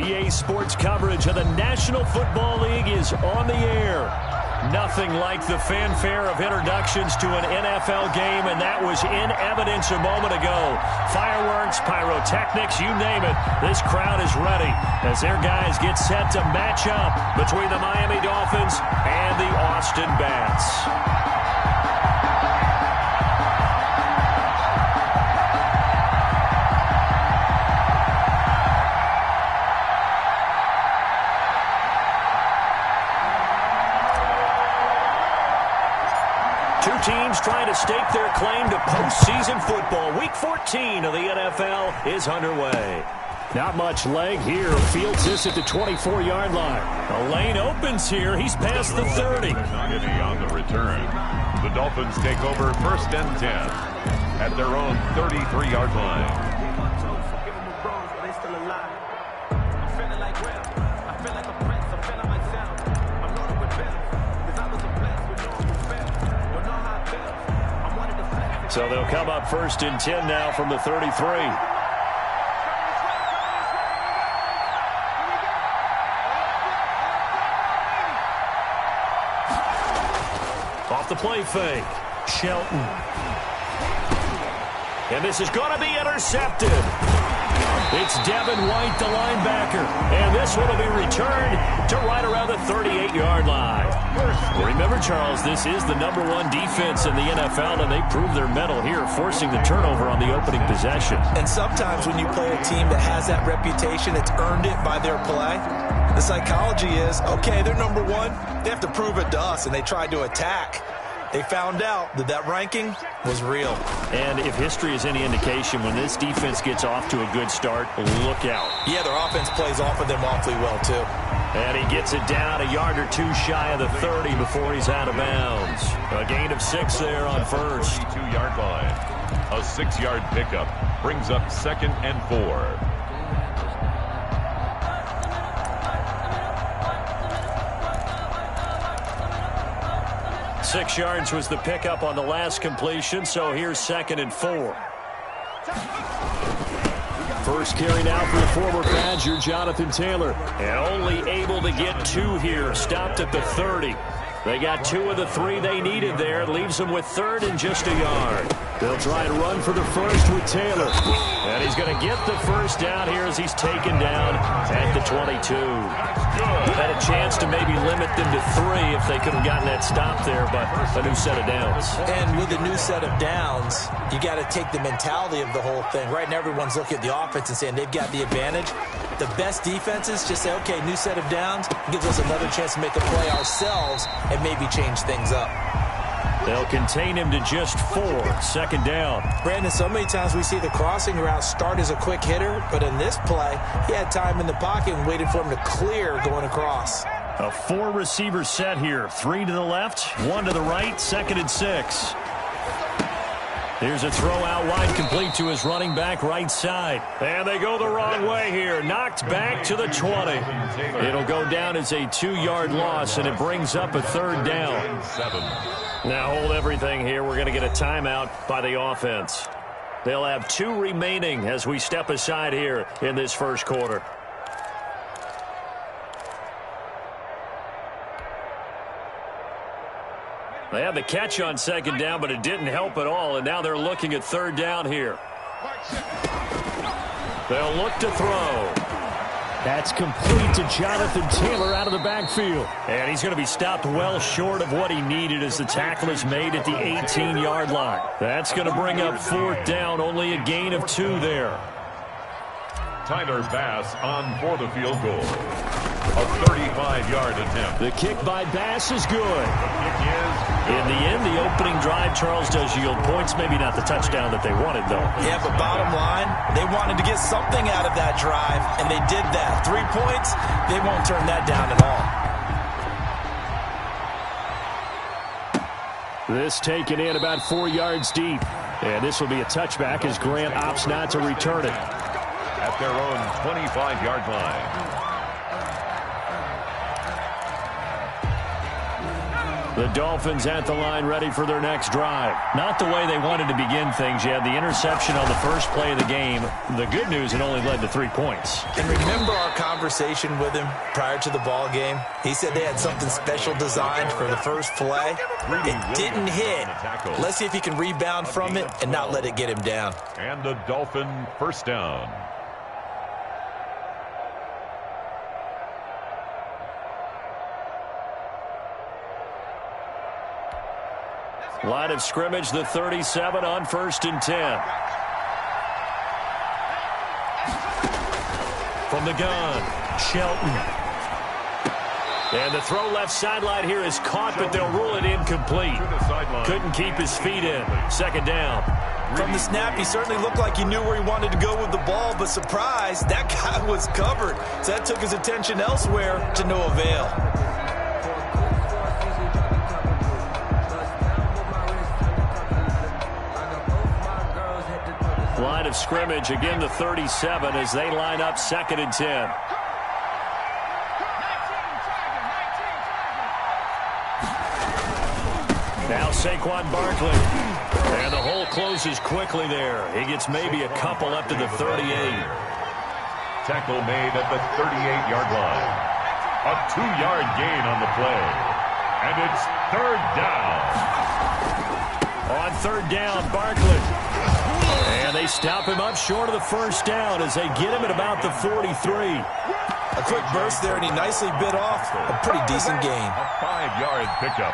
EA Sports coverage of the National Football League is on the air. Nothing like the fanfare of introductions to an NFL game, and that was in evidence a moment ago. Fireworks, pyrotechnics, you name it. This crowd is ready as their guys get set to match up between the Miami Dolphins and the Austin Bats. Two teams trying to stake their claim to postseason football. Week 14 of the NFL is underway. Not much leg here. Fields this at the 24-yard line. The lane opens here. He's past the 30. On the return. The Dolphins take over 1st and 10 at their own 33-yard line. So they'll come up 1st and 10 now from the 33. Off the play fake. Shelton. And this is going to be intercepted. It's Devin White, the linebacker. And this one will be returned to right around the 38-yard line. Remember, Charles, this is the #1 defense in the NFL, and they proved their mettle here, forcing the turnover on the opening possession. And sometimes when you play a team that has that reputation, it's earned it by their play. The psychology is, okay, they're #1. They have to prove it to us, and they tried to attack. They found out that that ranking was real. And if history is any indication, when this defense gets off to a good start, look out. Yeah, their offense plays off of them awfully well, too. And he gets it down a yard or two shy of the 30 before he's out of bounds. A gain of 6 there on 1st. 32-yard line. A 6-yard pickup brings up 2nd and 4. 6 yards was the pickup on the last completion, so here's 2nd and 4. First carry now for the former Badger, Jonathan Taylor. And only able to get 2 here, stopped at the 30. They got 2 of the 3 they needed there. It leaves them with 3rd and just a yard. They'll try and run for the first with Taylor. And he's going to get the first down here as he's taken down at the 22. Had a chance to maybe limit them to 3 if they could have gotten that stop there, but a new set of downs. And with a new set of downs, you got to take the mentality of the whole thing. Right now, everyone's looking at the offense and saying they've got the advantage. The best defenses just say, okay, new set of downs, gives us another chance to make a play ourselves and maybe change things up. They'll contain him to just 4. 2nd down. Brandon, so many times we see the crossing route start as a quick hitter, but in this play, he had time in the pocket and waited for him to clear going across. A 4-receiver set here. 3 to the left, 1 to the right, 2nd and 6. Here's a throw out wide, complete to his running back right side. And they go the wrong way here. Knocked back to the 20. It'll go down as a 2-yard loss, and it brings up a 3rd down. 7. Now hold everything here. We're going to get a timeout by the offense. They'll have 2 remaining as we step aside here in this first quarter. They had the catch on 2nd down, but it didn't help at all, and now they're looking at 3rd down here. They'll look to throw. That's complete to Jonathan Taylor out of the backfield. And he's going to be stopped well short of what he needed as the tackle is made at the 18-yard line. That's going to bring up 4th down, only a gain of 2 there. Tyler Bass on for the field goal. A 35-yard attempt. The kick by Bass is good. The kick is in the end, the opening drive, Charles, does yield points. Maybe not the touchdown that they wanted, though. Yeah, but bottom line, they wanted to get something out of that drive, and they did that. 3 points, they won't turn that down at all. This taken in about 4 yards deep. And this will be a touchback as Grant opts not to return it. At their own 25-yard line. The Dolphins at the line ready for their next drive. Not the way they wanted to begin things. You had the interception on the first play of the game. The good news, it only led to 3 points. And remember our conversation with him prior to the ball game? He said they had something special designed for the first play. It didn't hit. Let's see if he can rebound from it and not let it get him down. And the Dolphin first down. Line of scrimmage, the 37 on 1st and 10. From the gun, Shelton. And the throw left sideline here is caught, but they'll rule it incomplete. Couldn't keep his feet in. 2nd down. From the snap, he certainly looked like he knew where he wanted to go with the ball, but surprise, that guy was covered. So that took his attention elsewhere to no avail. Line of scrimmage, again the 37 as they line up 2nd and 10. Now Saquon Barkley. And the hole closes quickly there. He gets maybe a couple up to the 38. Tackle made at the 38-yard line. A 2-yard gain on the play. And it's 3rd down. On 3rd down, Barkley. And they stop him up short of the 1st down as they get him at about the 43. A quick burst there, and he nicely bit off a pretty decent gain. A 5-yard pickup.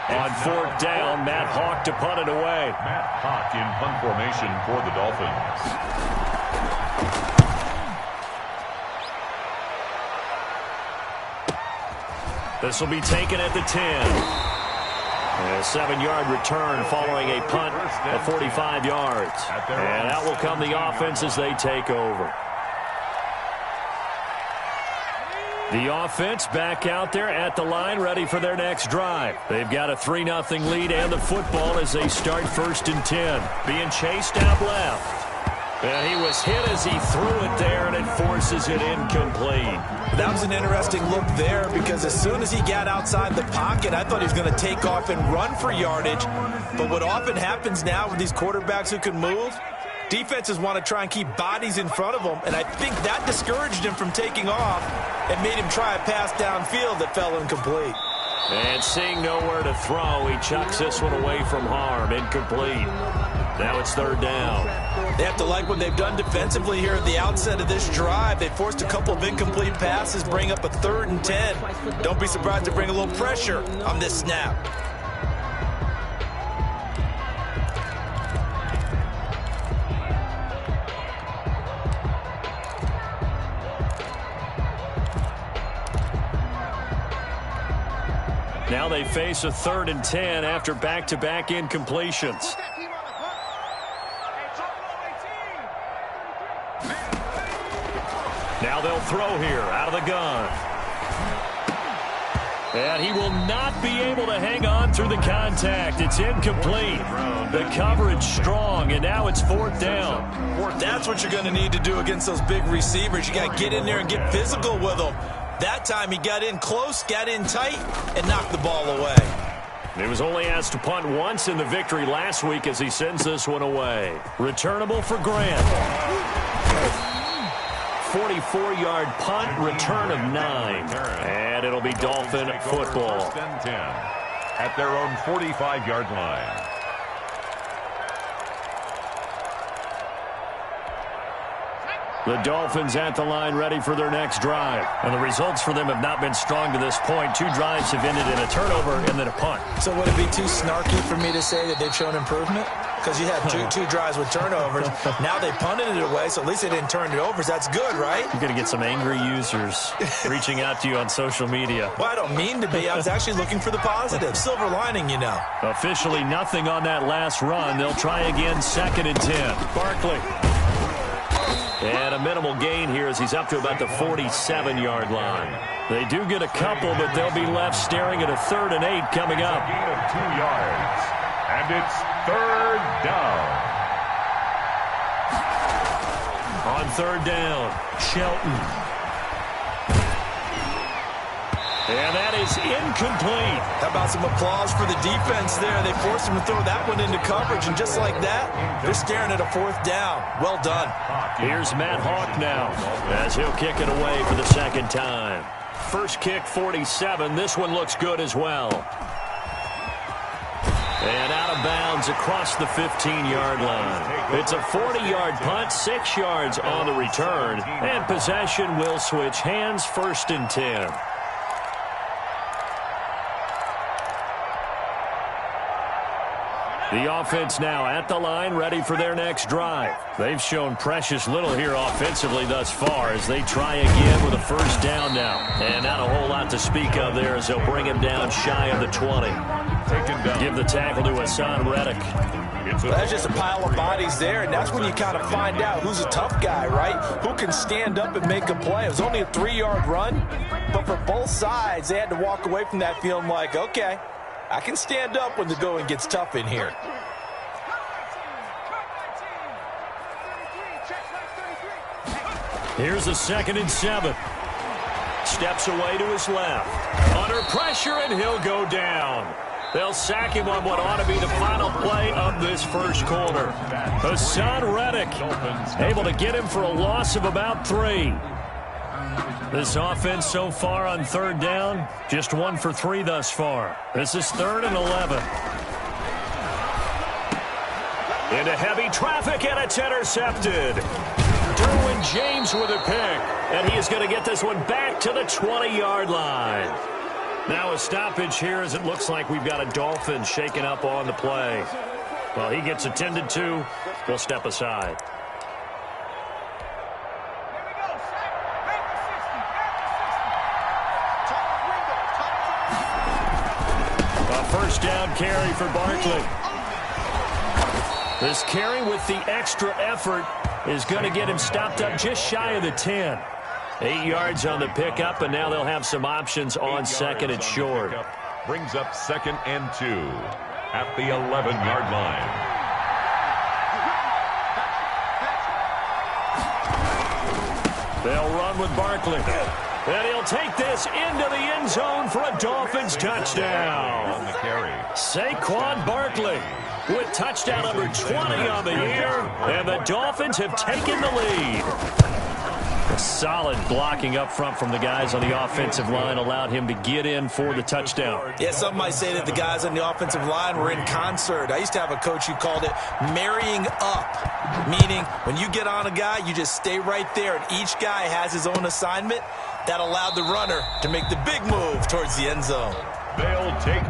On 4th down, Matt Hawk to punt it away. Matt Hawk in punt formation for the Dolphins. This will be taken at the 10. A 7-yard return following a punt of 45 yards. And out will come the offense as they take over. The offense back out there at the line ready for their next drive. They've got a 3-0 lead and the football as they start 1st and 10. Being chased out left. And he was hit as he threw it there, and it forces it incomplete. That was an interesting look there because as soon as he got outside the pocket, I thought he was going to take off and run for yardage. But what often happens now with these quarterbacks who can move, defenses want to try and keep bodies in front of them, and I think that discouraged him from taking off and made him try a pass downfield that fell incomplete. And seeing nowhere to throw, he chucks this one away from harm. Incomplete. Now it's 3rd down. They have to like what they've done defensively here at the outset of this drive. They forced a couple of incomplete passes, bring up a 3rd and 10. Don't be surprised to bring a little pressure on this snap. Now they face a 3rd and 10 after back-to-back incompletions. Now they'll throw here out of the gun. And he will not be able to hang on through the contact. It's incomplete. The coverage strong, and now it's 4th down. That's what you're going to need to do against those big receivers. You got to get in there and get physical with them. That time he got in close, got in tight, and knocked the ball away. He was only asked to punt once in the victory last week as he sends this one away. Returnable for Grant. 44-yard punt, return of 9. And it'll be Dolphin football. 1st and 10 at their own 45-yard line. The Dolphins at the line ready for their next drive. And the results for them have not been strong to this point. 2 drives have ended in a turnover and then a punt. So would it be too snarky for me to say that they've shown improvement? Because you had two drives with turnovers. Now they punted it away, so at least they didn't turn it over. So that's good, right? You're going to get some angry users reaching out to you on social media. Well, I don't mean to be. I was actually looking for the positive. Silver lining, you know. Officially nothing on that last run. They'll try again 2nd and 10. Barkley. And a minimal gain here as he's up to about the 47-yard line. They do get a couple, but they'll be left staring at a 3rd and 8 coming up. A gain of 2 yards. And it's 3rd down. On 3rd down, Shelton. And that is incomplete. How about some applause for the defense there? They forced him to throw that one into coverage, and just like that, they're staring at a 4th down. Well done. Here's Matt Hawk now as he'll kick it away for the second time. First kick, 47. This one looks good as well. And out of bounds across the 15-yard line. It's a 40-yard punt, 6 yards on the return, and possession will switch hands, 1st and 10. The offense now at the line, ready for their next drive. They've shown precious little here offensively thus far as they try again with a 1st down now. And not a whole lot to speak of there as they'll bring him down shy of the 20. Give the tackle to Hassan Reddick. That's just a pile of bodies there, and that's when you kind of find out who's a tough guy, right? Who can stand up and make a play. It was only a 3-yard run, but for both sides, they had to walk away from that feeling like, okay, I can stand up when the going gets tough in here. Here's a 2nd and 7. Steps away to his left. Under pressure, and he'll go down. They'll sack him on what ought to be the final play of this first quarter. Hassan Reddick able to get him for a loss of about 3. This offense so far on 3rd down, just 1 for 3 thus far. This is 3rd and 11. Into heavy traffic, and it's intercepted. Derwin James with a pick, and he is going to get this one back to the 20-yard line. Now a stoppage here as it looks like we've got a Dolphin shaking up on the play. Well, he gets attended to. We'll step aside. A 1st down carry for Barkley. This carry with the extra effort is going to get him stopped up just shy of the 10. 8 yards on the pickup, and now they'll have some options on 2nd and short. Brings up 2nd and 2 at the 11-yard line. They'll run with Barkley. And he'll take this into the end zone for a Dolphins touchdown. On the carry. Saquon Barkley with touchdown number 20 on the year, and the Dolphins have taken the lead. Solid blocking up front from the guys on the offensive line allowed him to get in for the touchdown. Yeah, some might say that the guys on the offensive line were in concert. I used to have a coach who called it marrying up, meaning when you get on a guy, you just stay right there, and each guy has his own assignment. That allowed the runner to make the big move towards the end zone. They'll take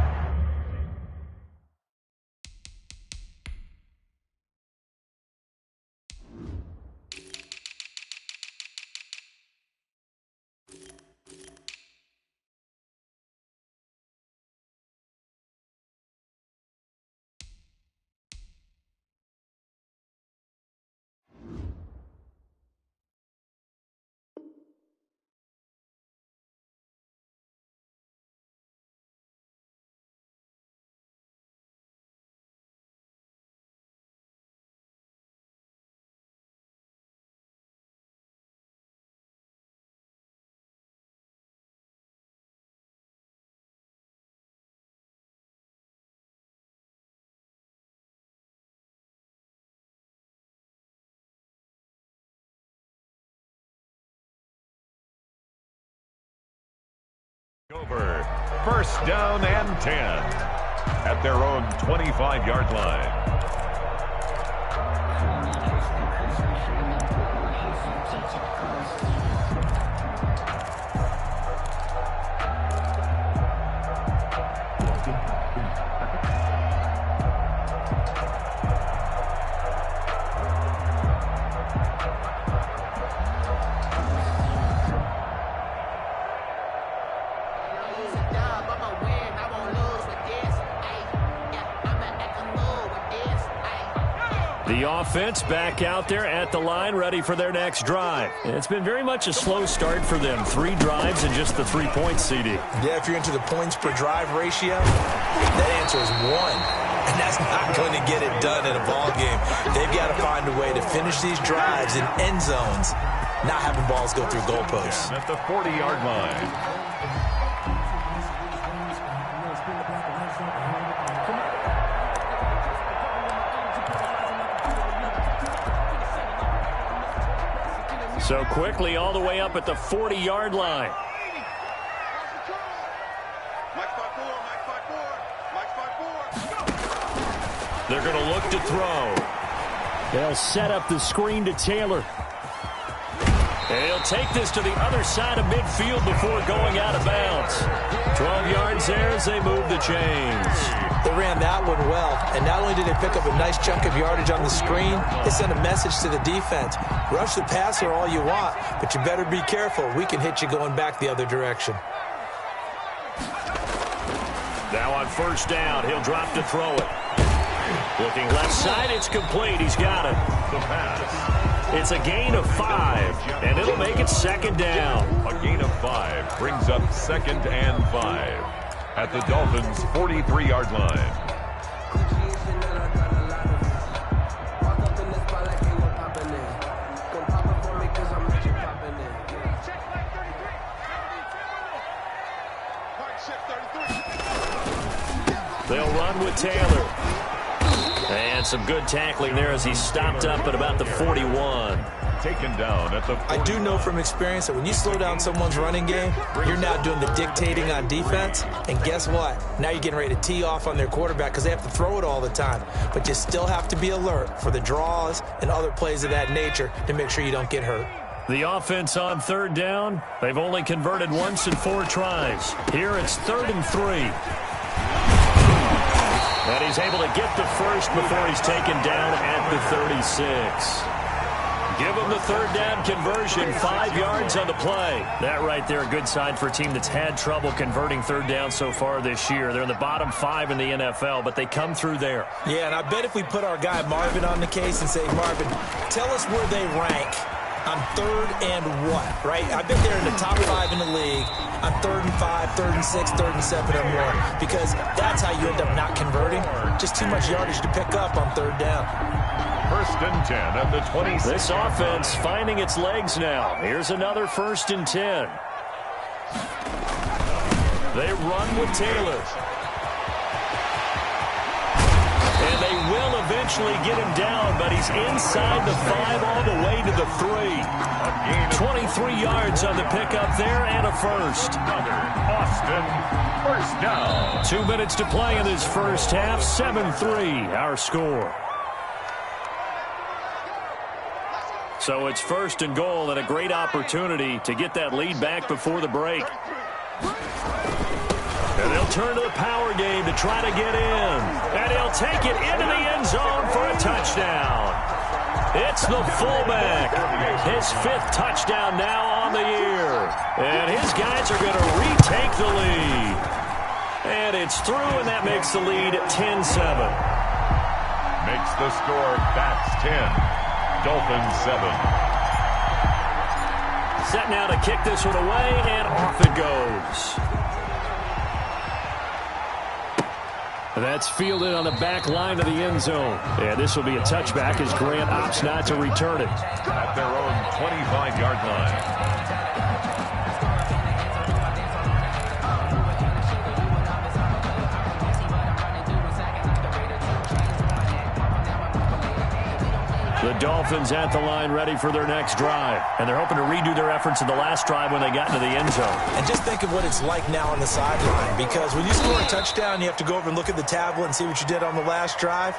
over. 1st down and 10 at their own 25-yard line. The offense back out there at the line, ready for their next drive. It's been very much a slow start for them. 3 drives and just the 3 points, CD. Yeah, if you're into the points per drive ratio, that answer is 1. And that's not going to get it done in a ball game. They've got to find a way to finish these drives in end zones, not having balls go through goalposts. At the 40-yard line. So quickly all the way up at the 40-yard line. They're going to look to throw. They'll set up the screen to Taylor. And he'll take this to the other side of midfield before going out of bounds. 12 yards there as they move the chains. They ran that one well, and not only did they pick up a nice chunk of yardage on the screen, they sent a message to the defense. Rush the passer all you want, but you better be careful. We can hit you going back the other direction. Now on first down, he'll drop to throw it. Looking left side, it's complete. He's got it. The pass. It's a gain of 5, and it'll make it second down. A gain of 5 brings up 2nd and 5 at the Dolphins' 43-yard line. They'll run with Taylor. And some good tackling there as he stopped up at about the 41. Taken down at the 41. I do know from experience that when you slow down someone's running game, you're now doing the dictating on defense. And guess what? Now you're getting ready to tee off on their quarterback because they have to throw it all the time. But you still have to be alert for the draws and other plays of that nature to make sure you don't get hurt. The offense on third down, they've only converted once in 4 tries. Here it's 3rd and 3. And he's able to get the first before he's taken down at the 36. Give him the third down conversion, 5 yards on the play. That right there, a good sign for a team that's had trouble converting third down so far this year. They're in the bottom 5 in the NFL, but they come through there. Yeah, and I bet if we put our guy Marvin on the case and say, Marvin, tell us where they rank on 3rd and what, right? I bet they're in the top 5 in the league on 3rd and 5, 3rd and 6, 3rd and 7 or more, because that's how you end up not converting. Just too much yardage to pick up on 3rd down. 1st and 10 at the 26. This offense finding its legs now. Here's another 1st and 10. They run with Taylor. And they will eventually get him down, but he's inside the 5 all the way to the 3. 23 yards on the pickup there and a first. Austin, first down. 2 minutes to play in this first half. 7-3 our score. So it's 1st and goal and a great opportunity to get that lead back before the break. And they'll turn to the power game to try to get in. And he'll take it into the end zone for a touchdown. It's the fullback. His 5th touchdown now on the year. And his guys are going to retake the lead. And it's through, and that makes the lead 10-7. Makes the score Bats 10. Dolphins 7. Set now to kick this one away, and off it goes. That's fielded on the back line of the end zone. And this will be a touchback as Grant opts not to return it. At their own 25-yard line. The Dolphins at the line ready for their next drive. And they're hoping to redo their efforts in the last drive when they got into the end zone. And just think of what it's like now on the sideline, because when you score a touchdown, you have to go over and look at the tablet and see what you did on the last drive.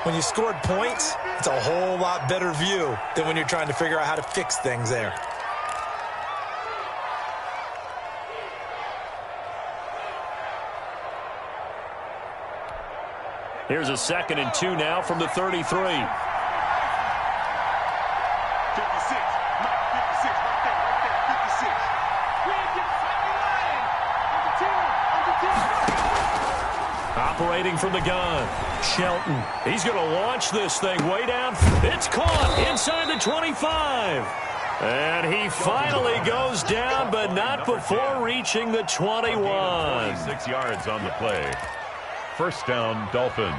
When you scored points, it's a whole lot better view than when you're trying to figure out how to fix things there. Here's a 2nd and 2 now from the 33. Operating from the gun, Shelton. He's going to launch this thing way down. It's caught inside the 25. And he finally goes down, but not before reaching the 21. 26 yards on the play. First down, Dolphins.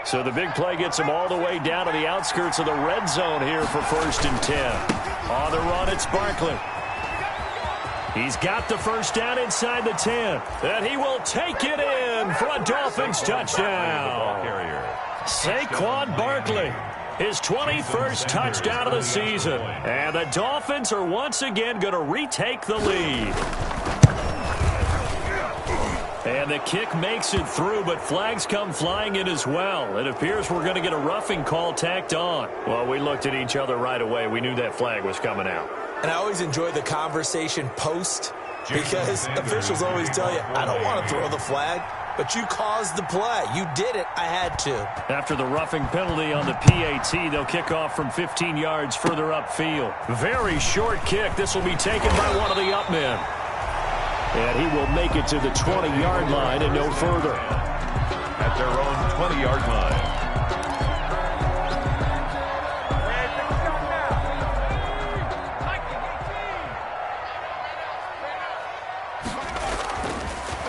So the big play gets him all the way down to the outskirts of the red zone here for 1st and 10. On the run, it's Barkley. He's got the first down inside the 10. And he will take it in for a Dolphins touchdown. Saquon Barkley, his 21st touchdown of the season. And the Dolphins are once again going to retake the lead. And the kick makes it through, but flags come flying in as well. It appears we're going to get a roughing call tacked on. Well, we looked at each other right away. We knew that flag was coming out. And I always enjoy the conversation post because officials always tell you, I don't want to throw the flag, but you caused the play. You did it. I had to. After the roughing penalty on the PAT, they'll kick off from 15 yards further upfield. Very short kick. This will be taken by one of the up men. And he will make it to the 20-yard line and no further. At their own 20-yard line.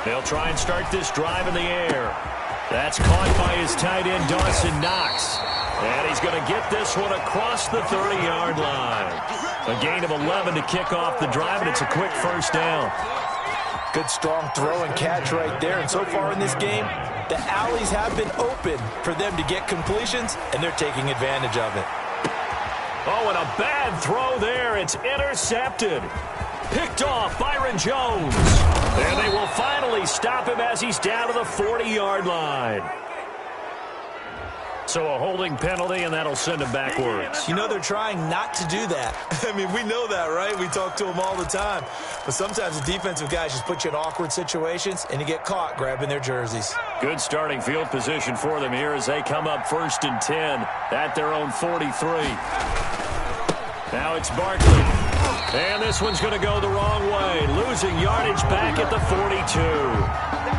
They'll try and start this drive in the air. That's caught by his tight end, Dawson Knox. And he's going to get this one across the 30-yard line. A gain of 11 to kick off the drive, and it's a quick first down. Good strong throw and catch right there. And so far in this game, the alleys have been open for them to get completions, and they're taking advantage of it. Oh, and a bad throw there. It's intercepted. Picked off Byron Jones. And they will finally stop him as he's down to the 40-yard line. So a holding penalty, and that'll send him backwards. You know, they're trying not to do that. I mean, we know that, right? We talk to them all the time. But sometimes the defensive guys just put you in awkward situations, and you get caught grabbing their jerseys. Good starting field position for them here as they come up 1st and 10 at their own 43. Now it's Barkley. And this one's going to go the wrong way. Losing yardage back at the 42.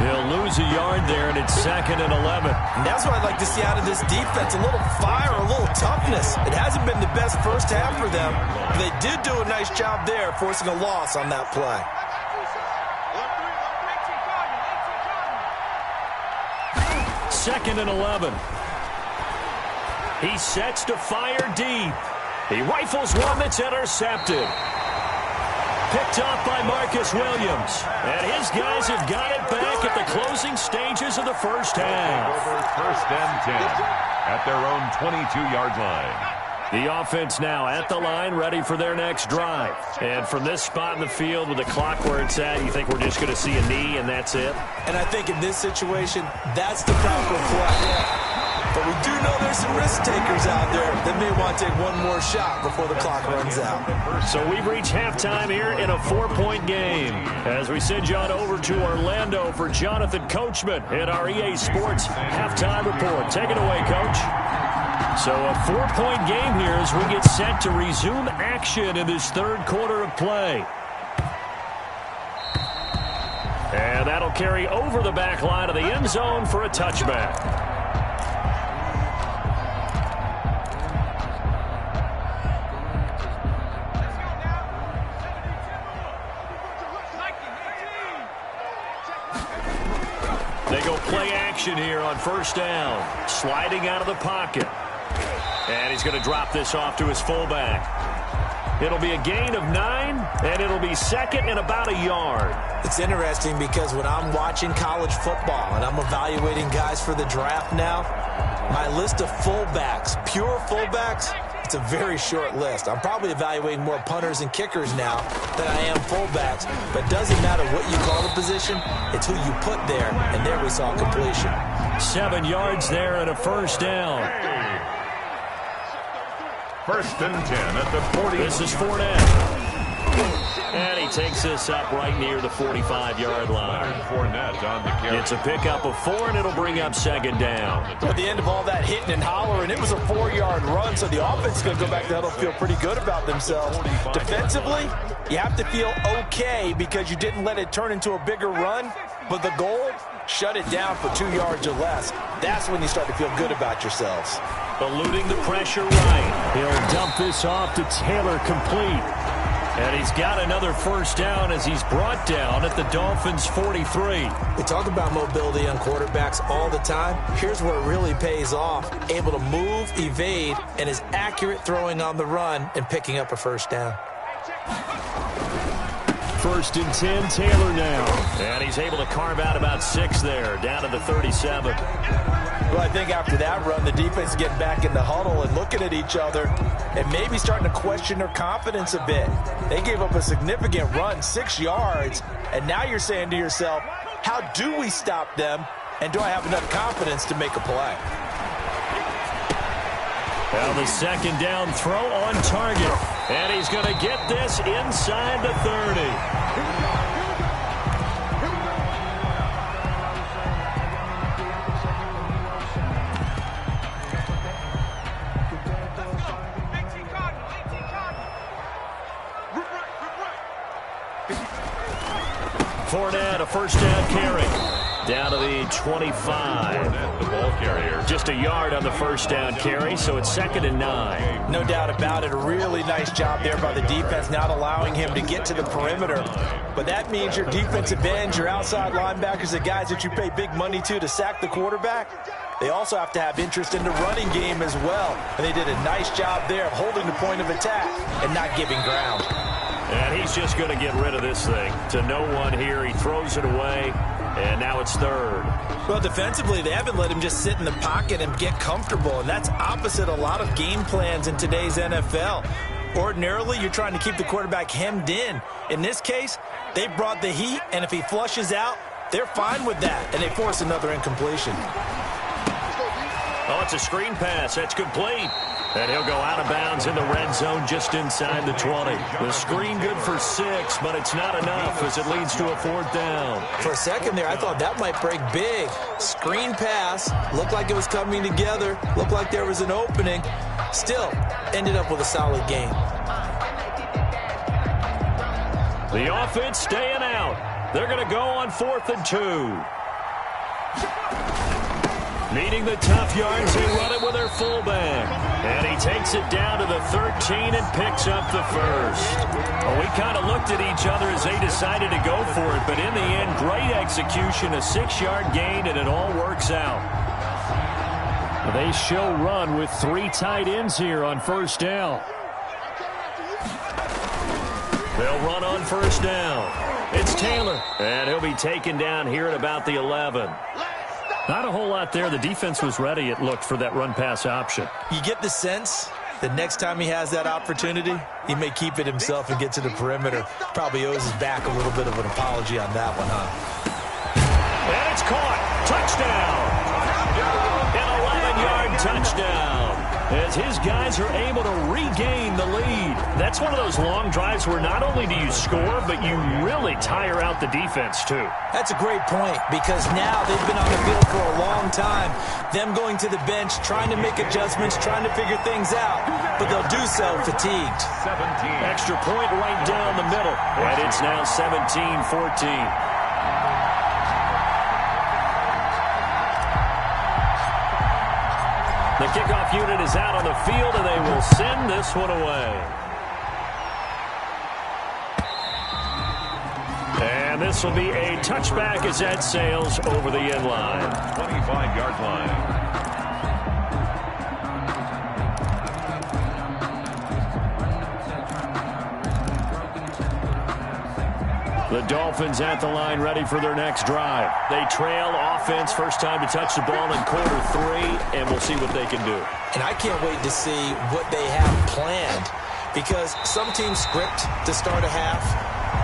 He'll lose a yard there, and it's 2nd and 11. And that's what I'd like to see out of this defense. A little fire, a little toughness. It hasn't been the best first half for them. But they did do a nice job there, forcing a loss on that play. 2nd and 11. He sets to fire deep. He rifles one that's intercepted. Picked off by Marcus Williams. And his guys have got it back at the closing stages of the first half. Over 1st and 10 at their own 22-yard line. The offense now at the line, ready for their next drive. And from this spot in the field with the clock where it's at, you think we're just going to see a knee and that's it? And I think in this situation, that's the proper play. But we do know there's some risk takers out there that may want to take one more shot before the clock runs out. So we've reached halftime here in a 4-point game. As we send you on over to Orlando for Jonathan Coachman in our EA Sports halftime report. Take it away, Coach. So a 4-point game here as we get set to resume action in this 3rd quarter of play. And that'll carry over the back line of the end zone for a touchback. They go play action here on 1st down. Sliding out of the pocket. And he's going to drop this off to his fullback. It'll be a gain of 9, and it'll be 2nd and about a yard. It's interesting because when I'm watching college football and I'm evaluating guys for the draft now, my list of fullbacks, pure fullbacks, it's a very short list. I'm probably evaluating more punters and kickers now than I am fullbacks. But it doesn't matter what you call the position. It's who you put there. And there we saw completion. 7 yards there and a 1st down. 1st and 10 at the 40. This is Fournette. And he takes this up right near the 45-yard line. Fournette on the carry. It's a pickup of 4, and it'll bring up 2nd down. At the end of all that hitting and hollering, it was a 4-yard run, so the offense is going to go back to huddle, feel pretty good about themselves. Defensively, you have to feel okay because you didn't let it turn into a bigger run, but the goal, shut it down for 2 yards or less. That's when you start to feel good about yourselves. Eluding the pressure right. He'll dump this off to Taylor, complete. And he's got another 1st down as he's brought down at the Dolphins' 43. We talk about mobility on quarterbacks all the time. Here's where it really pays off. Able to move, evade, and is accurate throwing on the run and picking up a 1st down. 1st and 10, Taylor now. And he's able to carve out about 6 there, down to the 37. Well, I think after that run, the defense is getting back in the huddle and looking at each other and maybe starting to question their confidence a bit. They gave up a significant run, 6 yards, and now you're saying to yourself, how do we stop them, and do I have enough confidence to make a play? Well, the 2nd down throw on target, and he's going to get this inside the 30. Fournette, a 1st down carry. Down to the 25. The ball carrier. Just a yard on the 1st down carry, so it's 2nd and 9. No doubt about it. A really nice job there by the defense, not allowing him to get to the perimeter. But that means your defensive ends, your outside linebackers, the guys that you pay big money to sack the quarterback, they also have to have interest in the running game as well. And they did a nice job there of holding the point of attack and not giving ground. And he's just going to get rid of this thing. To no one here. He throws it away, and now it's 3rd. Well, defensively, they haven't let him just sit in the pocket and get comfortable, and that's opposite a lot of game plans in today's NFL. Ordinarily, you're trying to keep the quarterback hemmed in. In this case, they brought the heat, and if he flushes out, they're fine with that, and they force another incompletion. Oh, it's a screen pass. That's complete. And he'll go out of bounds in the red zone just inside the 20. The screen good for 6, but it's not enough as it leads to a 4th down. For a second there, I thought that might break big. Screen pass. Looked like it was coming together. Looked like there was an opening. Still, ended up with a solid game. The offense staying out. They're going to go on 4th and 2. Needing the tough yards, they run it with their fullback. And he takes it down to the 13 and picks up the 1st. Well, we kind of looked at each other as they decided to go for it, but in the end, great execution, a 6-yard gain, and it all works out. They shall run with 3 tight ends here on 1st down. They'll run on 1st down. It's Taylor, and he'll be taken down here at about the 11. Not a whole lot there. The defense was ready, it looked, for that run-pass option. You get the sense that next time he has that opportunity, he may keep it himself and get to the perimeter. Probably owes his back a little bit of an apology on that one, huh? And it's caught. Touchdown. An 11-yard touchdown. As his guys are able to regain the lead. That's one of those long drives where not only do you score, but you really tire out the defense, too. That's a great point, because now they've been on the field for a long time. Them going to the bench, trying to make adjustments, trying to figure things out, but they'll do so fatigued. 17. Extra point right down the middle, and it's now 17-14. The kickoff unit is out on the field, and they will send this one away. And this will be a touchback as that sails over the end line. 25-yard line. The Dolphins at the line, ready for their next drive. They trail offense, first time to touch the ball in Q3, and we'll see what they can do. And I can't wait to see what they have planned, because some teams script to start a half.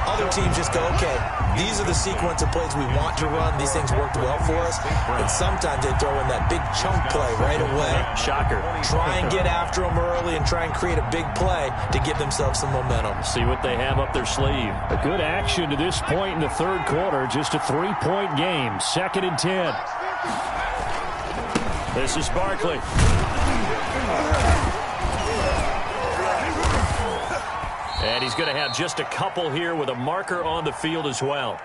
Other teams just go, okay, these are the sequence of plays we want to run. These things worked well for us. And sometimes they throw in that big chunk play right away. Shocker. Try and get after them early and try and create a big play to give themselves some momentum. See what they have up their sleeve. A good action to this point in the third quarter. Just a 3-point game. 2nd and 10. This is Barkley. And he's going to have just a couple here with a marker on the field as well.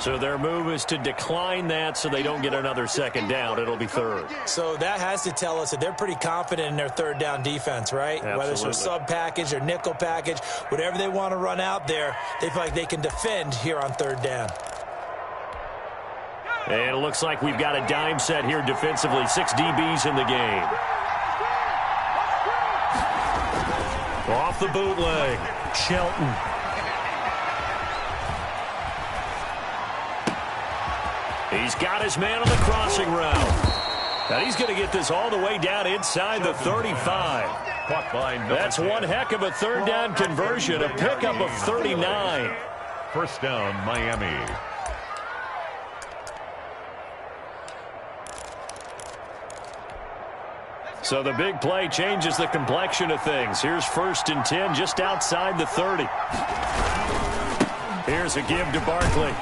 So their move is to decline that so they don't get another 2nd down. It'll be 3rd. So that has to tell us that they're pretty confident in their 3rd down defense, right? Absolutely. Whether it's their sub package or nickel package, whatever they want to run out there, they feel like they can defend here on 3rd down. And it looks like we've got a dime set here defensively. 6 DBs in the game. Off the bootleg. Shelton. He's got his man on the crossing route. And he's going to get this all the way down inside the 35. That's one heck of a third down conversion, a pickup of 39. First down, Miami. So the big play changes the complexion of things. Here's 1st and 10 just outside the 30. Here's a give to Barkley.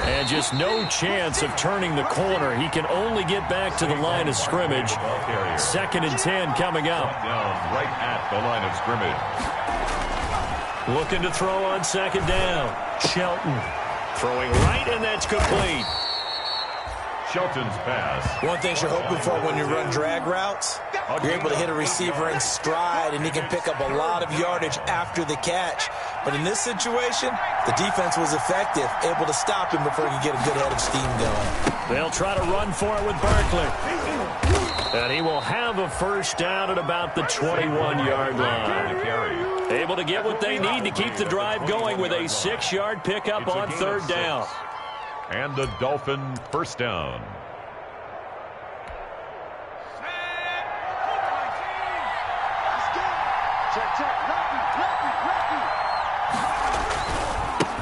And just no chance of turning the corner. He can only get back to the line of scrimmage. 2nd and 10 coming up. Down right at the line of scrimmage. Looking to throw on 2nd down. Shelton throwing right, and that's complete. Shelton's pass. One thing you're hoping for when you run drag routes, you're able to hit a receiver in stride, and he can pick up a lot of yardage after the catch. But in this situation, the defense was effective, able to stop him before he could get a good head of steam going. They'll try to run for it with Barkley. And he will have a first down at about the 21-yard line. Able to get what they need to keep the drive going with a 6-yard pickup on 3rd down. And the Dolphin first down.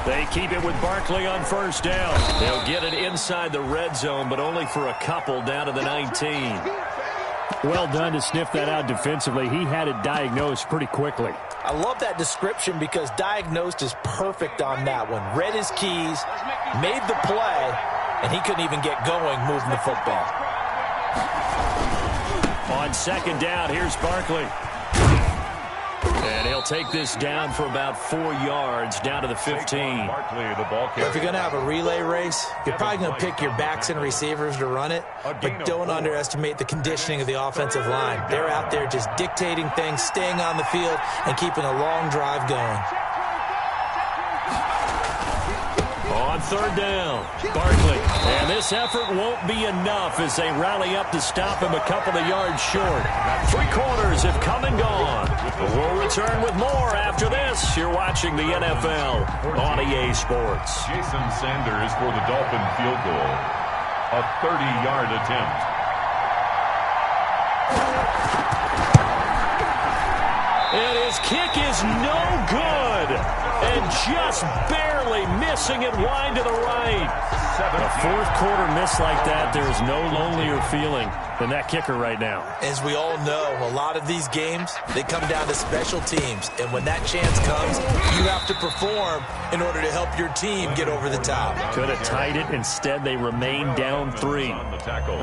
They keep it with Barkley on 1st down. They'll get it inside the red zone, but only for a couple down to the 19. Well done to sniff that out defensively. He had it diagnosed pretty quickly. I love that description because diagnosed is perfect on that one. Read his keys, made the play, and he couldn't even get going moving the football. On 2nd down, here's Barkley. And he'll take this down for about 4 yards, down to the 15. If you're going to have a relay race, you're probably going to pick your backs and receivers to run it, but don't underestimate the conditioning of the offensive line. They're out there just dictating things, staying on the field, and keeping a long drive going. On 3rd down, Barkley. And this effort won't be enough as they rally up to stop him a couple of yards short. 3 quarters have come and gone. We'll return with more after this. You're watching the NFL on EA Sports. Jason Sanders for the Dolphin field goal. A 30-yard attempt. And his kick is no good. And just barely missing it wide to the right. A 4th quarter miss like that, there is no lonelier feeling than that kicker right now. As we all know, a lot of these games, they come down to special teams. And when that chance comes, you have to perform in order to help your team get over the top. Could have tied it. Instead, they remain down 3.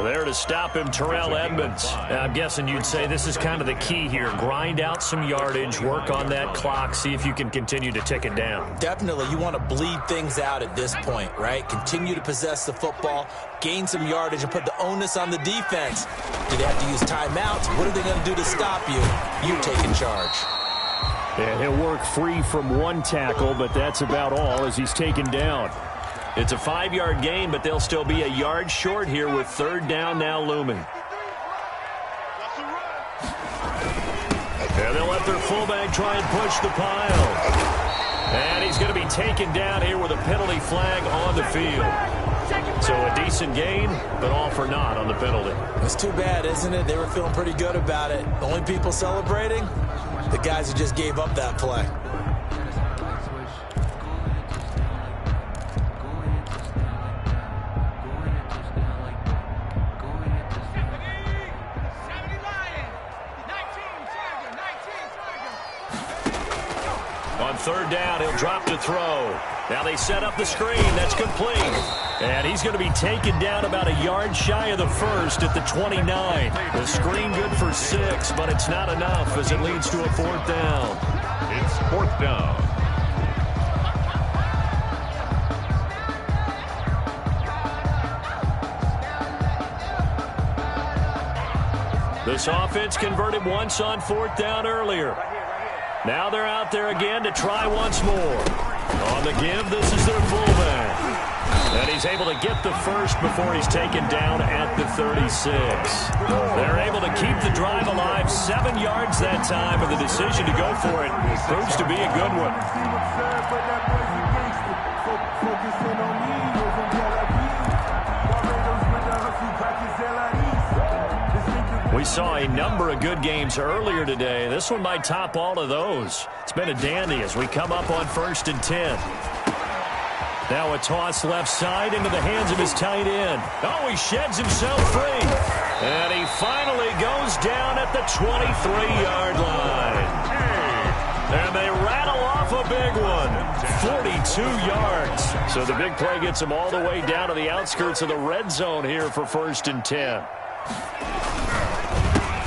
There to stop him, Terrell Edmonds. I'm guessing you'd say this is kind of the key here. Grind out some yardage, work on that clock, see if you can continue to tick it down. Definitely. You want to bleed things out at this point, right? Continue to possess the football, gain some yardage, and put the onus on the defense. Do they have to use timeouts? What are they going to do to stop you? You take in charge. And he'll work free from 1 tackle, but that's about all as he's taken down. It's a 5-yard gain, but they'll still be a yard short here with 3rd down now looming. And they'll let their fullback try and push the pile. And he's going to be taken down here with a penalty flag on the field. So a decent gain, but all for naught on the penalty. It's too bad, isn't it? They were feeling pretty good about it. The only people celebrating, the guys who just gave up that play. On 3rd down, he'll drop to throw. Now they set up the screen. That's complete. And he's going to be taken down about a yard shy of the 1st at the 29. The screen good for 6, but it's not enough as it leads to a 4th down. It's 4th down. This offense converted once on 4th down earlier. Now they're out there again to try once more. On the give, this is their fullback. And he's able to get the first before he's taken down at the 36. They're able to keep the drive alive, 7 yards that time, and the decision to go for it proves to be a good one. We saw a number of good games earlier today. This one might top all of those. It's been a dandy as we come up on 1st and 10. Now a toss left side into the hands of his tight end. Oh, he sheds himself free. And he finally goes down at the 23-yard line. And they rattle off a big one. 42 yards. So the big play gets him all the way down to the outskirts of the red zone here for 1st and 10.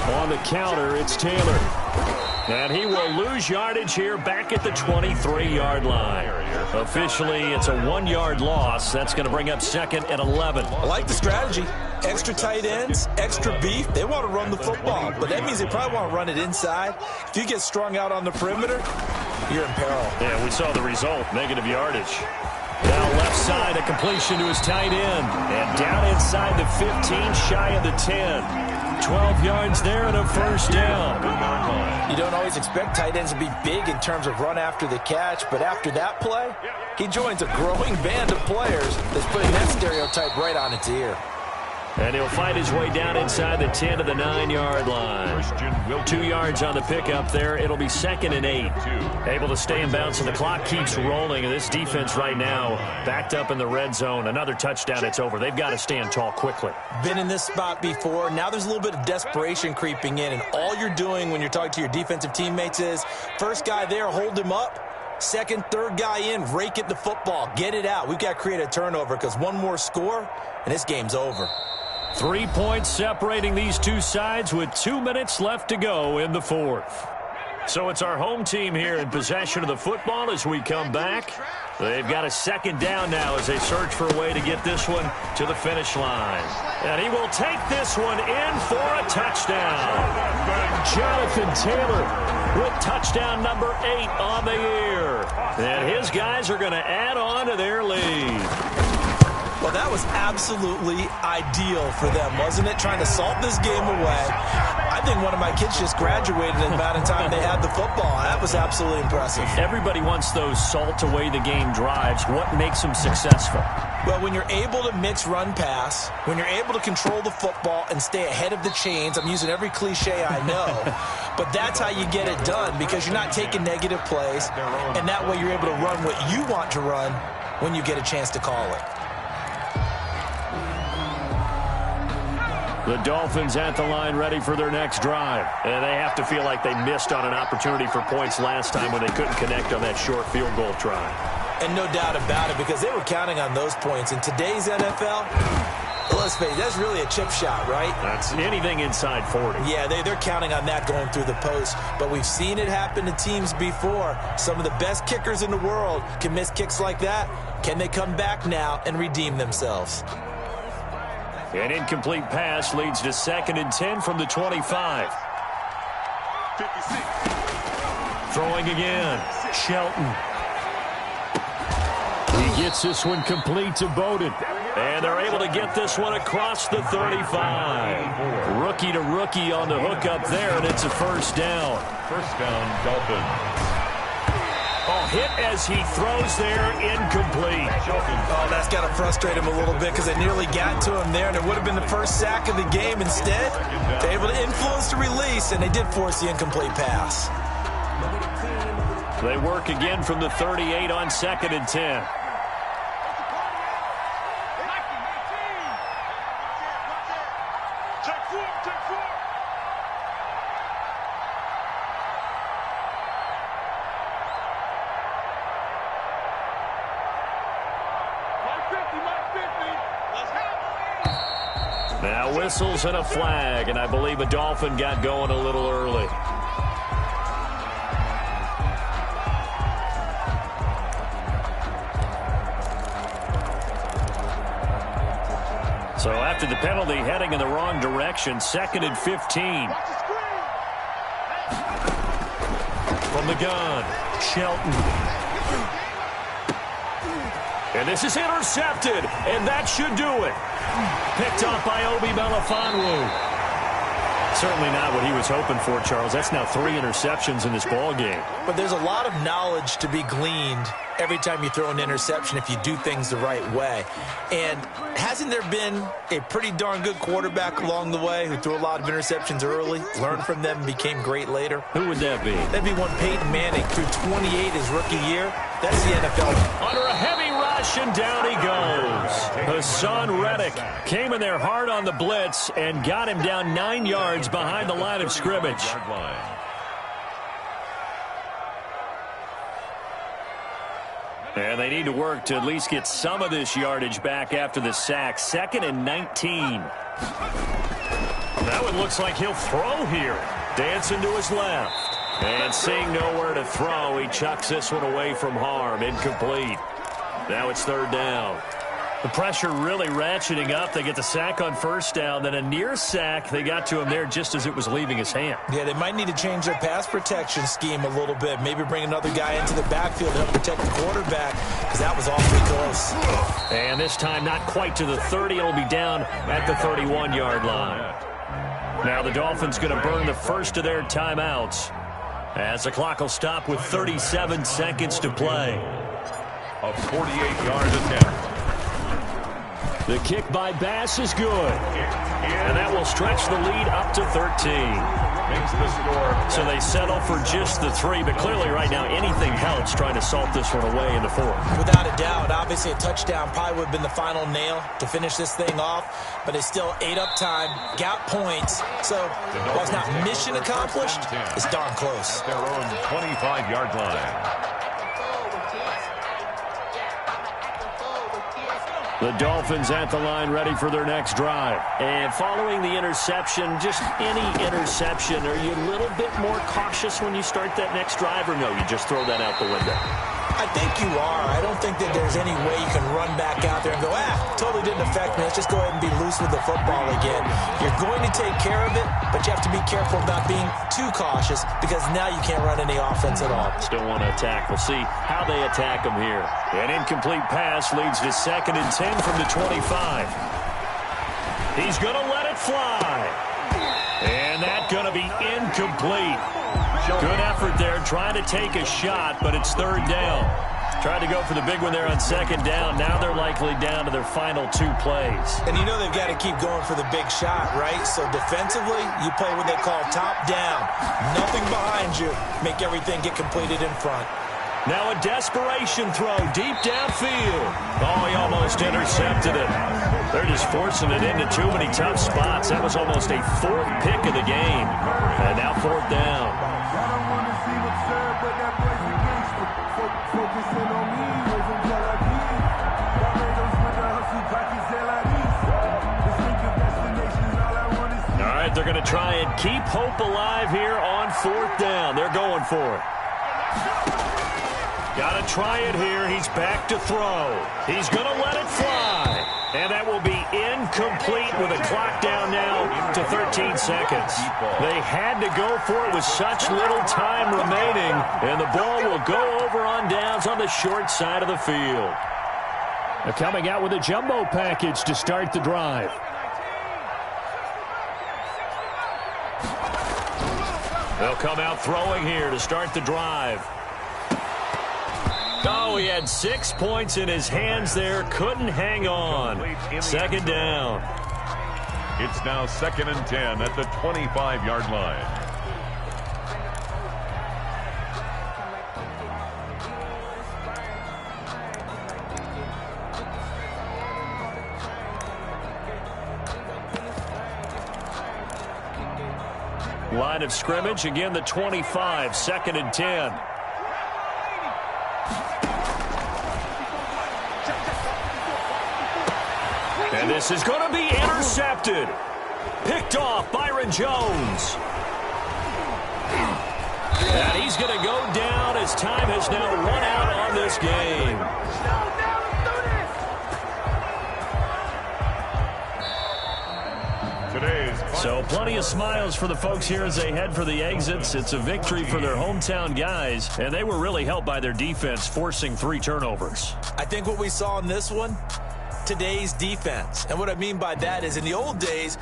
On the counter, it's Taylor. And he will lose yardage here back at the 23-yard line. Officially, it's a 1-yard loss. That's going to bring up 2nd and 11. I like the strategy. Extra tight ends, extra beef. They want to run the football, but that means they probably want to run it inside. If you get strung out on the perimeter, you're in peril. Yeah, we saw the result, negative yardage. Now left side, a completion to his tight end. And down inside the 15, shy of the 10. 12 yards there and a 1st down. You don't always expect tight ends to be big in terms of run after the catch, but after that play, he joins a growing band of players that's putting that stereotype right on its ear. And he'll fight his way down inside the 10 to the 9-yard line. 2 yards on the pickup there. It'll be 2nd and 8. Able to stay in bounds, and the clock keeps rolling. And this defense right now backed up in the red zone. Another touchdown, it's over. They've got to stand tall quickly. Been in this spot before. Now there's a little bit of desperation creeping in. And all you're doing when you're talking to your defensive teammates is, first guy there, hold him up. Second, third guy in, rake at the football. Get it out. We've got to create a turnover because one more score, and this game's over. 3 points separating these two sides with 2 minutes left to go in the 4th. So it's our home team here in possession of the football as we come back. They've got a 2nd down now as they search for a way to get this one to the finish line. And he will take this one in for a touchdown. Jonathan Taylor with touchdown number 8 on the year. And his guys are going to add on to their lead. Well, that was absolutely ideal for them, wasn't it? Trying to salt this game away. I think one of my kids just graduated in the amount of time they had the football. That was absolutely impressive. Everybody wants those salt away the game drives. What makes them successful? Well, when you're able to mix run-pass, when you're able to control the football and stay ahead of the chains, I'm using every cliche I know, but that's how you get it done because you're not taking negative plays, and that way you're able to run what you want to run when you get a chance to call it. The Dolphins at the line ready for their next drive. And they have to feel like they missed on an opportunity for points last time when they couldn't connect on that short field goal try. And no doubt about it because they were counting on those points. In today's NFL, let's face it, that's really a chip shot, right? That's anything inside 40. Yeah, they're counting on that going through the post. But we've seen it happen to teams before. Some of the best kickers in the world can miss kicks like that. Can they come back now and redeem themselves? An incomplete pass leads to 2nd and 10 from the 25. 56. Throwing again. Shelton. He gets this one complete to Bowden. And they're able to get this one across the 35. Rookie to rookie on the hook up there, and it's a 1st down. 1st down, Dolphins. Oh, hit as he throws there, incomplete. Oh, that's got to frustrate him a little bit because they nearly got to him there, and it would have been the first sack of the game. Instead, they're able to influence the release, and they did force the incomplete pass. They work again from the 38 on 2nd and 10. Now whistles and a flag, and I believe a Dolphin got going a little early. So after the penalty, heading in the wrong direction, 2nd and 15. From the gun, Shelton. And this is intercepted, and that should do it. Picked off by Obi Melifonwu. Certainly not what he was hoping for, Charles. That's now 3 interceptions in this ball game. But there's a lot of knowledge to be gleaned every time you throw an interception if you do things the right way. And hasn't there been a pretty darn good quarterback along the way who threw a lot of interceptions early, learned from them, and became great later? Who would that be? That'd be one Peyton Manning, threw 28 his rookie year. That's the NFL. Under a heavy rush, and down he goes. Hassan Reddick came in there hard on the blitz and got him down 9 yards behind the line of scrimmage. And they need to work to at least get some of this yardage back after the sack. 2nd and 19. That one looks like he'll throw here. Dancing to his left. And seeing nowhere to throw, he chucks this one away from harm. Incomplete. Now it's 3rd down. The pressure really ratcheting up. They get the sack on 1st down. Then a near sack. They got to him there just as it was leaving his hand. Yeah, they might need to change their pass protection scheme a little bit. Maybe bring another guy into the backfield to help protect the quarterback, because that was awfully close. And this time not quite to the 30. It'll be down at the 31-yard line. Now the Dolphins going to burn the first of their timeouts, as the clock will stop with 37 seconds to play. A 48-yard attempt. The kick by Bass is good. And that will stretch the lead up to 13. Makes the score. So they settle for just the 3, but clearly right now anything helps trying to salt this one away in the 4th. Without a doubt, obviously a touchdown probably would have been the final nail to finish this thing off, but it's still 8 up time, got points, so while it's not mission accomplished, it's darn close. At their own 25-yard line. The Dolphins at the line ready for their next drive. And following the interception, just any interception, are you a little bit more cautious when you start that next drive, or no, you just throw that out the window? I think you are. I don't think that there's any way you can run back out there and go, totally didn't affect me. Let's just go ahead and be loose with the football again. You're going to take care of it, but you have to be careful about being too cautious, because now you can't run any offense at all. Still want to attack. We'll see how they attack them here. An incomplete pass leads to 2nd and 10 from the 25. He's going to let it fly. And that's going to be incomplete. Good effort there, trying to take a shot, but it's 3rd down. Tried to go for the big one there on 2nd down. Now they're likely down to their final 2 plays. And you know they've got to keep going for the big shot, right? So defensively, you play what they call top down. Nothing behind you. Make everything get completed in front. Now a desperation throw deep downfield. Oh, he almost intercepted it. They're just forcing it into too many tough spots. That was almost a 4th pick of the game. And now 4th down. All right, they're going to try and keep hope alive here on 4th down. They're going for it. Got to try it here. He's back to throw. He's going to let it fly. And that will be incomplete with a clock down now to 13 seconds. They had to go for it with such little time remaining. And the ball will go over on downs on the short side of the field. They're coming out with a jumbo package to start the drive. They'll come out throwing here to start the drive. Oh, he had 6 points in his hands there. Couldn't hang on. 2nd down. It's now 2nd and 10 at the 25-yard line. Line of scrimmage, again the 25, 2nd and 10. And this is going to be intercepted. Picked off Byron Jones. And he's going to go down as time has now run out on this game. So plenty of smiles for the folks here as they head for the exits. It's a victory for their hometown guys, and they were really helped by their defense, forcing 3 turnovers. I think what we saw in this one, today's defense. And what I mean by that is in the old days,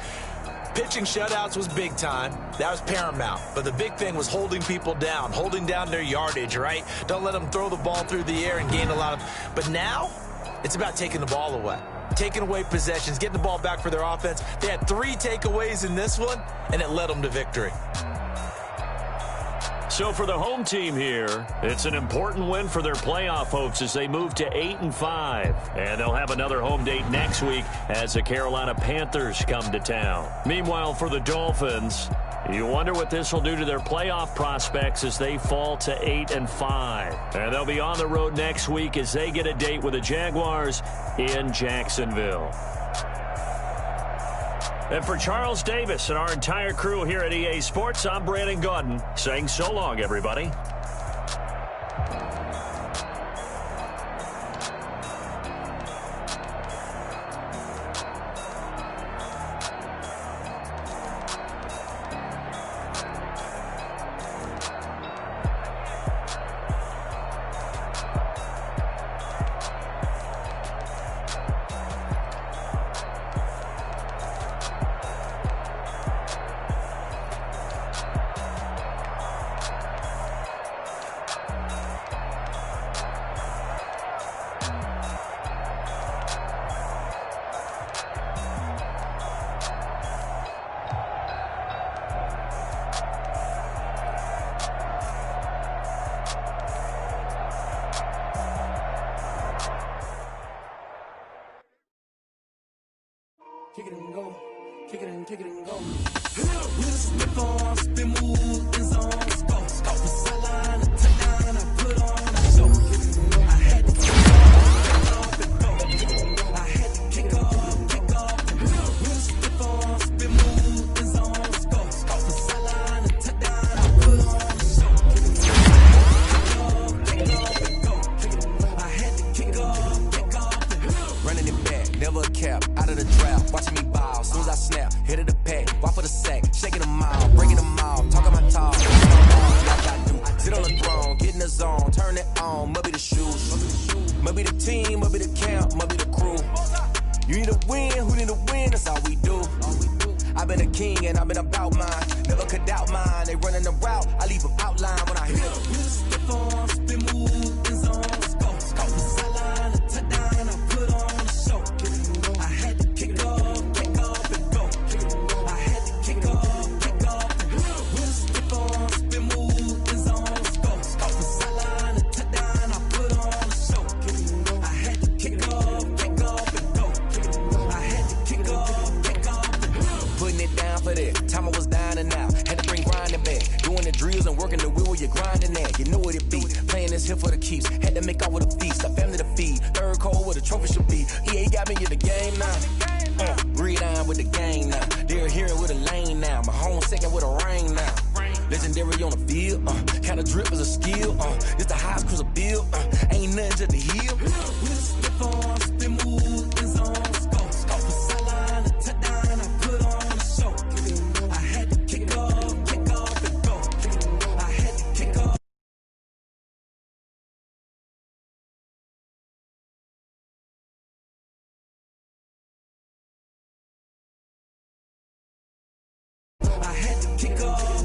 pitching shutouts was big time. That was paramount. But the big thing was holding people down, holding down their yardage, right? Don't let them throw the ball through the air and gain a lot of... But now, it's about taking the ball away. Taking away possessions, getting the ball back for their offense. They had 3 takeaways in this one, and it led them to victory. So for the home team here, it's an important win for their playoff hopes as they move to 8-5. And they'll have another home date next week as the Carolina Panthers come to town. Meanwhile, for the Dolphins, you wonder what this will do to their playoff prospects as they fall to 8-5. And they'll be on the road next week as they get a date with the Jaguars in Jacksonville. And for Charles Davis and our entire crew here at EA Sports, I'm Brandon Gaudin saying so long, everybody. Kick it and go. Kick it and go. We'll slip on, spin, move, in zone. Go. Off the sideline, a touchdown, I put on a show. I had to kick off and go. I had to kick off and go. We'll slip on, spin, move, in zone. Go. Off the sideline, a touchdown, I put on a show. I had to kick off and go. Running it back, never a cap, out of the draft. Watching me ball, soon as I snap, hit of the pack, walk for the sack, shaking them out, breaking them out, talking my talk, like I do. Sit on the throne, get in the zone, turn it on, must be the shoes, must be the team, must be the camp, must be the crew. You need a win, who need a win, that's all we do. I've been a king and I've been about mine, never could doubt mine, they running the route, I leave them outline when I hit them. Step on, spin, move, in zone, go, off the sideline, a touchdown, I put on a show. I had to kick off and go. I had to kick off and go. We'll step on, spin, move, in zone, go. Off the sideline, a touchdown, I put on a show. I had to kick off and go. I had to kick off and go. Putting it down for that. Time I was down and out. Had to bring grinding back. Doing the drills and working the wheel where you're grinding at. You know what it be. Playing this here for the keeps. Had to make out with a feast. A family to feed. Third cold where the trophy should be. EA got me in the game now. Read on with the game now. They're hearing with a lane now. My home second with a rain now. Legendary on the field. Kind of drip is a skill. It's the highest cruiser bill. Ain't nothing to the hill. We'll step on, spin, move, in zone. Go. Off the sideline, a touchdown, I put on a show. I had to kick off and go. I had to kick off. I had to kick off.